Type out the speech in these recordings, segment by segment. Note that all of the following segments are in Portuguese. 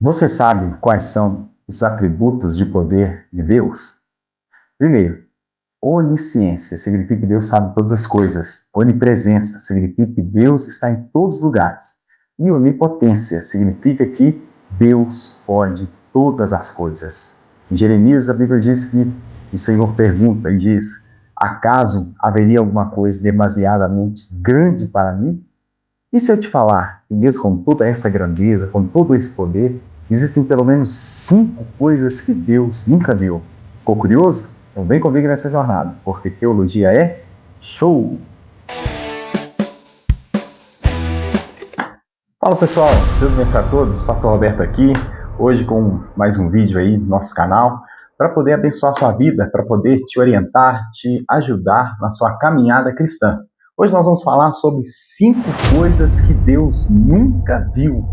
Você sabe quais são os atributos de poder de Deus? Primeiro, onisciência significa que Deus sabe todas as coisas. Onipresença significa que Deus está em todos os lugares. E onipotência significa que Deus pode todas as coisas. Em Jeremias, a Bíblia diz que o Senhor pergunta e diz: acaso haveria alguma coisa demasiadamente grande para mim? E se eu te falar que mesmo com toda essa grandeza, com todo esse poder, existem pelo menos 5 coisas que Deus nunca viu? Ficou curioso? Então vem comigo nessa jornada, porque teologia é show! Fala pessoal, Deus abençoe a todos, Pastor Roberto aqui, hoje com mais um vídeo aí no nosso canal, para poder abençoar a sua vida, para poder te orientar, te ajudar na sua caminhada cristã. Hoje nós vamos falar sobre 5 coisas que Deus nunca viu.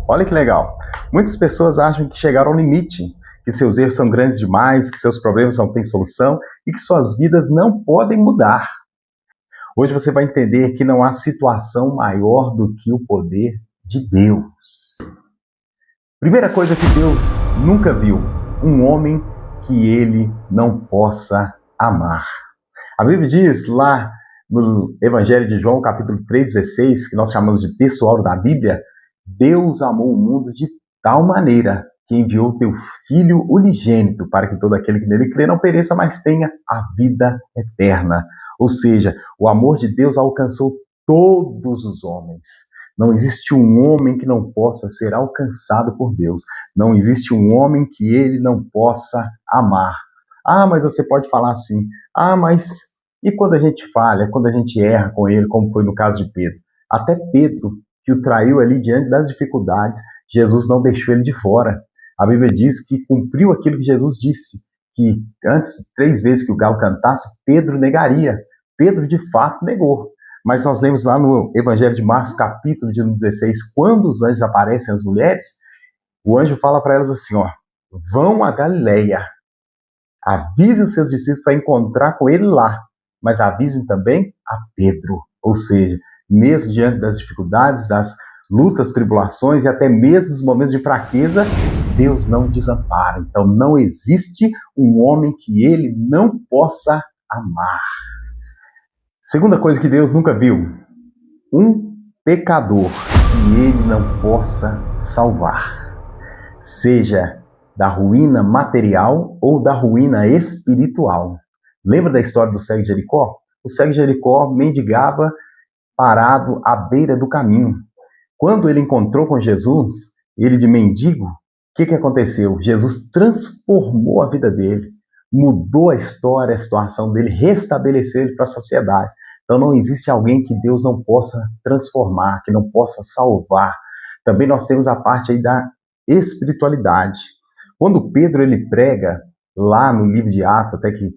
Olha que legal. Muitas pessoas acham que chegaram ao limite, que seus erros são grandes demais, que seus problemas não têm solução e que suas vidas não podem mudar. Hoje você vai entender que não há situação maior do que o poder de Deus. Primeira coisa que Deus nunca viu, um homem que ele não possa amar. A Bíblia diz lá no Evangelho de João, capítulo 3,16, que nós chamamos de texto áureo da Bíblia, Deus amou o mundo de tal maneira que enviou o teu Filho unigênito para que todo aquele que nele crê não pereça, mas tenha a vida eterna. Ou seja, o amor de Deus alcançou todos os homens. Não existe um homem que não possa ser alcançado por Deus. Não existe um homem que ele não possa amar. Ah, mas você pode falar assim. Ah, mas e quando a gente falha, quando a gente erra com ele, como foi no caso de Pedro? Até Pedro, que o traiu ali diante das dificuldades, Jesus não deixou ele de fora. A Bíblia diz que cumpriu aquilo que Jesus disse, que antes, 3 vezes que o galo cantasse, Pedro negaria. Pedro, de fato, negou. Mas nós lemos lá no Evangelho de Marcos, capítulo de 16, quando os anjos aparecem às mulheres, o anjo fala para elas assim, ó, vão a Galileia, avisem os seus discípulos para encontrar com ele lá, mas avisem também a Pedro. Ou seja, mesmo diante das dificuldades, das lutas, tribulações e até mesmo dos momentos de fraqueza, Deus não desampara. Então não existe um homem que ele não possa amar. Segunda coisa que Deus nunca viu, um pecador que ele não possa salvar, seja da ruína material ou da ruína espiritual. Lembra da história do cego de Jericó? O cego de Jericó mendigava parado à beira do caminho. Quando ele encontrou com Jesus, ele de mendigo, o que aconteceu? Jesus transformou a vida dele, mudou a história, a situação dele, restabeleceu ele para a sociedade. Então não existe alguém que Deus não possa transformar, que não possa salvar. Também nós temos a parte aí da espiritualidade. Quando Pedro ele prega lá no livro de Atos, até que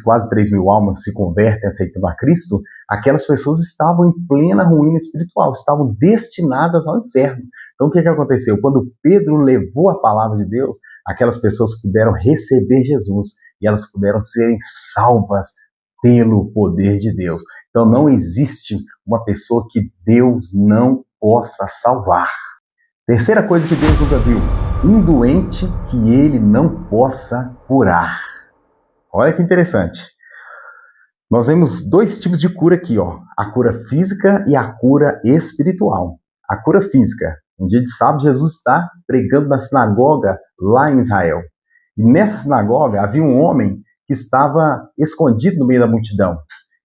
quase 3 mil almas se convertem aceitando a Cristo, aquelas pessoas estavam em plena ruína espiritual, estavam destinadas ao inferno. Então o que aconteceu? Quando Pedro levou a palavra de Deus, aquelas pessoas puderam receber Jesus e elas puderam serem salvas pelo poder de Deus. Então não existe uma pessoa que Deus não possa salvar. Terceira coisa que Deus nunca viu, um doente que ele não possa curar. Olha que interessante. Nós vemos 2 tipos de cura aqui, ó. A cura física e a cura espiritual. A cura física. Um dia de sábado, Jesus está pregando na sinagoga lá em Israel. E nessa sinagoga havia um homem que estava escondido no meio da multidão.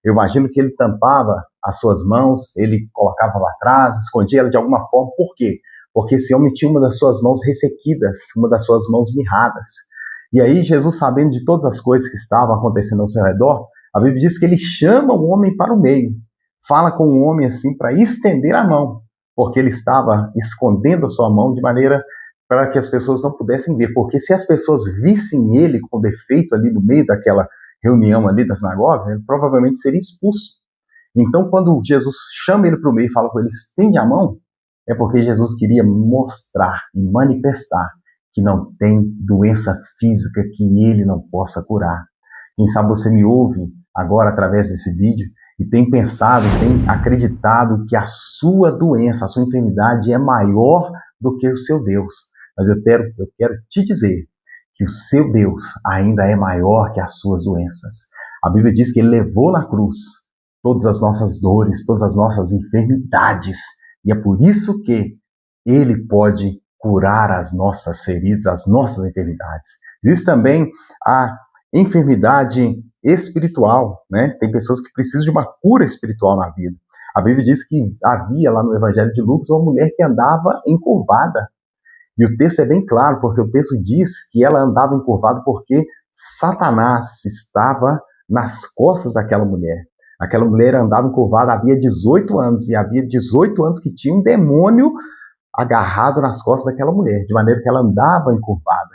Eu imagino que ele tampava as suas mãos, ele colocava lá atrás, escondia ela de alguma forma. Por quê? Porque esse homem tinha uma das suas mãos ressequidas, uma das suas mãos mirradas. E aí Jesus, sabendo de todas as coisas que estavam acontecendo ao seu redor, a Bíblia diz que ele chama o homem para o meio, fala com o homem assim para estender a mão, porque ele estava escondendo a sua mão de maneira para que as pessoas não pudessem ver, porque se as pessoas vissem ele com defeito ali no meio daquela reunião ali da sinagoga, ele provavelmente seria expulso. Então quando Jesus chama ele para o meio e fala com ele, estende a mão, é porque Jesus queria mostrar e manifestar que não tem doença física que ele não possa curar. Quem sabe você me ouve agora através desse vídeo e tem pensado, tem acreditado que a sua doença, a sua enfermidade é maior do que o seu Deus. mas eu quero te dizer que o seu Deus ainda é maior que as suas doenças. A Bíblia diz que Ele levou na cruz todas as nossas dores, todas as nossas enfermidades, e é por isso que Ele pode curar as nossas feridas, as nossas enfermidades. Existe também a enfermidade espiritual, né? Tem pessoas que precisam de uma cura espiritual na vida. A Bíblia diz que havia lá no Evangelho de Lucas uma mulher que andava encurvada. E o texto é bem claro, porque o texto diz que ela andava encurvada porque Satanás estava nas costas daquela mulher. Aquela mulher andava encurvada havia 18 anos, e havia 18 anos que tinha um demônio agarrado nas costas daquela mulher, de maneira que ela andava encurvada.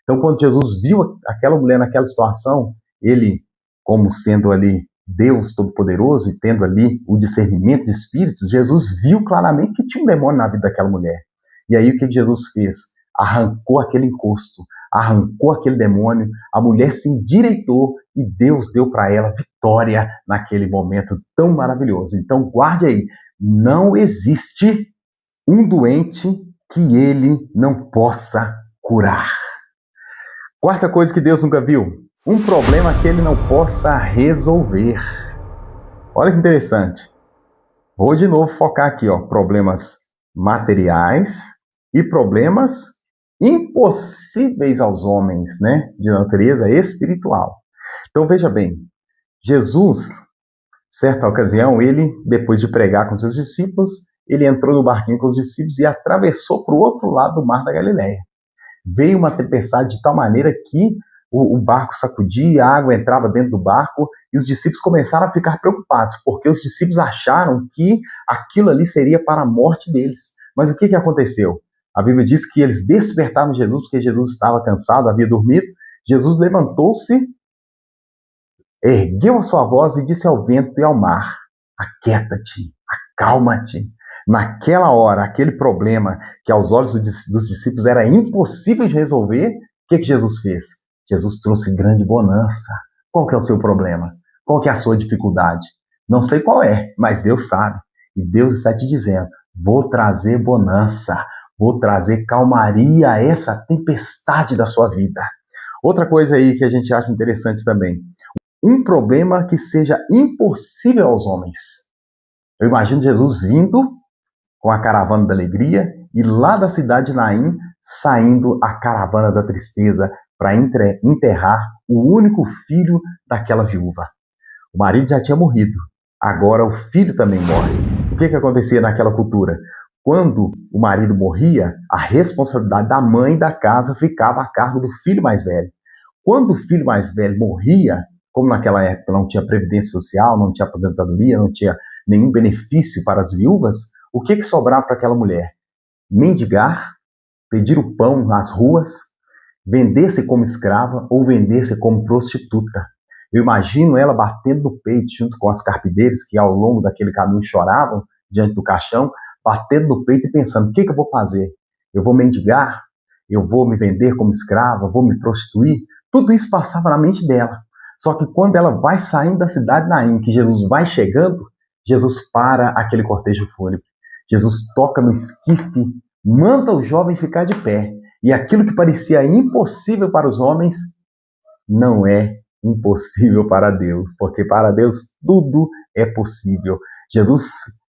Então, quando Jesus viu aquela mulher naquela situação, ele, como sendo ali Deus Todo-Poderoso e tendo ali o discernimento de espíritos, Jesus viu claramente que tinha um demônio na vida daquela mulher. E aí o que Jesus fez? Arrancou aquele encosto, arrancou aquele demônio, a mulher se endireitou e Deus deu para ela vitória naquele momento tão maravilhoso. Então guarde aí, não existe um doente que ele não possa curar. Quarta coisa que Deus nunca viu, um problema que ele não possa resolver. Olha que interessante. Vou de novo focar aqui, problemas materiais e problemas impossíveis aos homens, né, de natureza espiritual. Então veja bem, Jesus, certa ocasião, ele, depois de pregar com seus discípulos, ele entrou no barquinho com os discípulos e atravessou para o outro lado do mar da Galileia. Veio uma tempestade de tal maneira que o barco sacudia, a água entrava dentro do barco e os discípulos começaram a ficar preocupados, porque os discípulos acharam que aquilo ali seria para a morte deles. Mas o que aconteceu? A Bíblia diz que eles despertaram Jesus, porque Jesus estava cansado, havia dormido. Jesus levantou-se, ergueu a sua voz e disse ao vento e ao mar: aquieta-te, acalma-te. Naquela hora, aquele problema que aos olhos dos discípulos era impossível de resolver, o que Jesus fez? Jesus trouxe grande bonança. Qual que é o seu problema? Qual que é a sua dificuldade? Não sei qual é, mas Deus sabe. E Deus está te dizendo: vou trazer bonança, vou trazer calmaria a essa tempestade da sua vida. Outra coisa aí que a gente acha interessante também, um problema que seja impossível aos homens. Eu imagino Jesus vindo com a caravana da alegria e lá da cidade de Naim saindo a caravana da tristeza para enterrar o único filho daquela viúva. O marido já tinha morrido, agora o filho também morre. O que acontecia naquela cultura? Quando o marido morria, a responsabilidade da mãe da casa ficava a cargo do filho mais velho. Quando o filho mais velho morria, como naquela época não tinha previdência social, não tinha aposentadoria, não tinha nenhum benefício para as viúvas, o que sobrava para aquela mulher? Mendigar, pedir o pão nas ruas, vender-se como escrava ou vender-se como prostituta. Eu imagino ela batendo no peito junto com as carpideiras que ao longo daquele caminho choravam diante do caixão, batendo no peito e pensando: o que eu vou fazer? Eu vou mendigar? Eu vou me vender como escrava? Vou me prostituir? Tudo isso passava na mente dela. Só que quando ela vai saindo da cidade de Naim, que Jesus vai chegando, Jesus para aquele cortejo fúnebre. Jesus toca no esquife, manda o jovem ficar de pé. E aquilo que parecia impossível para os homens, não é impossível para Deus, porque para Deus tudo é possível. Jesus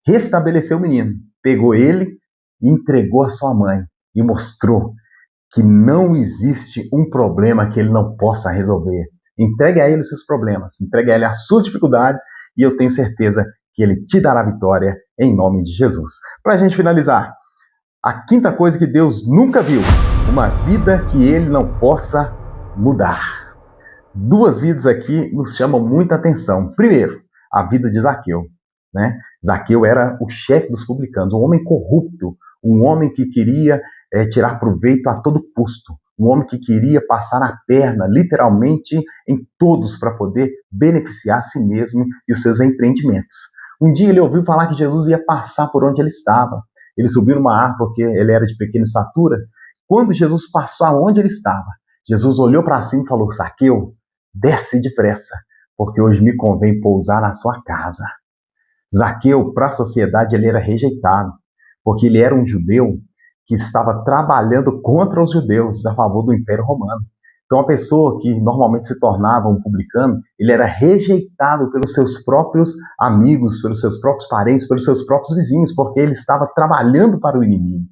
restabeleceu o menino, pegou ele e entregou a sua mãe e mostrou que não existe um problema que ele não possa resolver. Entregue a ele os seus problemas, entregue a ele as suas dificuldades e eu tenho certeza que ele te dará vitória em nome de Jesus. Para a gente finalizar, a quinta coisa que Deus nunca viu, uma vida que ele não possa mudar. Duas vidas aqui nos chamam muita atenção. Primeiro, a vida de Zaqueu, né? Zaqueu era o chefe dos publicanos, um homem corrupto, um homem que queria tirar proveito a todo custo, um homem que queria passar a perna, literalmente, em todos para poder beneficiar a si mesmo e os seus empreendimentos. Um dia ele ouviu falar que Jesus ia passar por onde ele estava. Ele subiu numa árvore porque ele era de pequena estatura. Quando Jesus passou aonde ele estava, Jesus olhou para cima e falou: Zaqueu, desce depressa, porque hoje me convém pousar na sua casa. Zaqueu, para a sociedade, ele era rejeitado, porque ele era um judeu que estava trabalhando contra os judeus, a favor do Império Romano. Então, a pessoa que normalmente se tornava um publicano, ele era rejeitado pelos seus próprios amigos, pelos seus próprios parentes, pelos seus próprios vizinhos, porque ele estava trabalhando para o inimigo.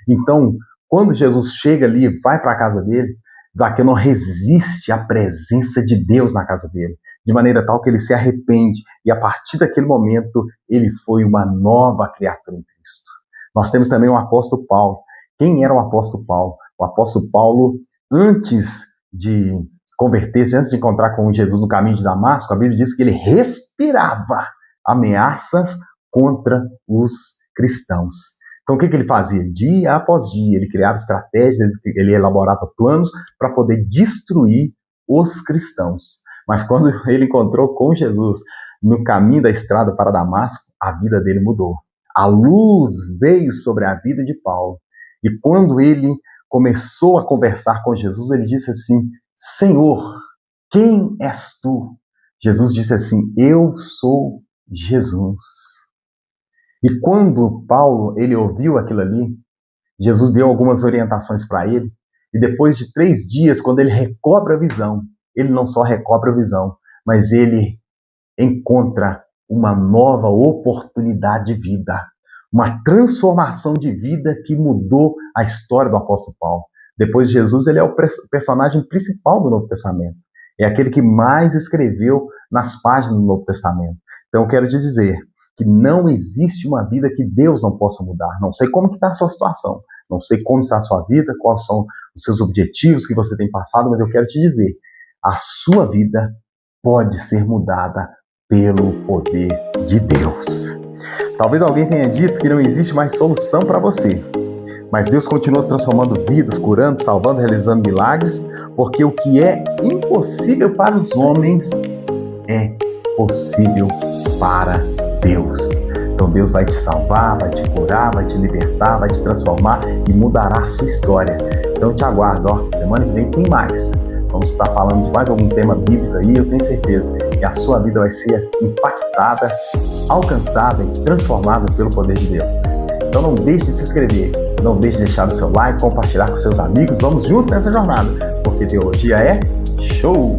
Então, quando Jesus chega ali e vai para a casa dele, Zaqueu não resiste à presença de Deus na casa dele, de maneira tal que ele se arrepende, e a partir daquele momento, ele foi uma nova criatura em Cristo. Nós temos também o apóstolo Paulo. Quem era o apóstolo Paulo? O apóstolo Paulo, antes de converter-se, antes de encontrar com Jesus no caminho de Damasco, a Bíblia diz que ele respirava ameaças contra os cristãos. Então o que ele fazia? Dia após dia, ele criava estratégias, ele elaborava planos para poder destruir os cristãos. Mas quando ele encontrou com Jesus no caminho da estrada para Damasco, a vida dele mudou. A luz veio sobre a vida de Paulo. E quando ele começou a conversar com Jesus, ele disse assim: Senhor, quem és tu? Jesus disse assim: eu sou Jesus. E quando Paulo ele ouviu aquilo ali, Jesus deu algumas orientações para ele, e depois de 3 dias, quando ele recobra a visão, ele não só recobra a visão, mas ele encontra uma nova oportunidade de vida, uma transformação de vida que mudou a história do apóstolo Paulo. Depois de Jesus, ele é o personagem principal do Novo Testamento. É aquele que mais escreveu nas páginas do Novo Testamento. Então eu quero te dizer que não existe uma vida que Deus não possa mudar. Não sei como está a sua situação, não sei como está a sua vida, quais são os seus objetivos que você tem passado, mas eu quero te dizer, a sua vida pode ser mudada pelo poder de Deus. Talvez alguém tenha dito que não existe mais solução para você, mas Deus continua transformando vidas, curando, salvando, realizando milagres, porque o que é impossível para os homens é possível para Deus. Então Deus vai te salvar, vai te curar, vai te libertar, vai te transformar e mudará a sua história. Então eu te aguardo, semana que vem tem mais. Vamos estar falando de mais algum tema bíblico aí, eu tenho certeza que a sua vida vai ser impactada, alcançada e transformada pelo poder de Deus. Então não deixe de se inscrever, não deixe de deixar o seu like, compartilhar com seus amigos, vamos juntos nessa jornada, porque teologia é show!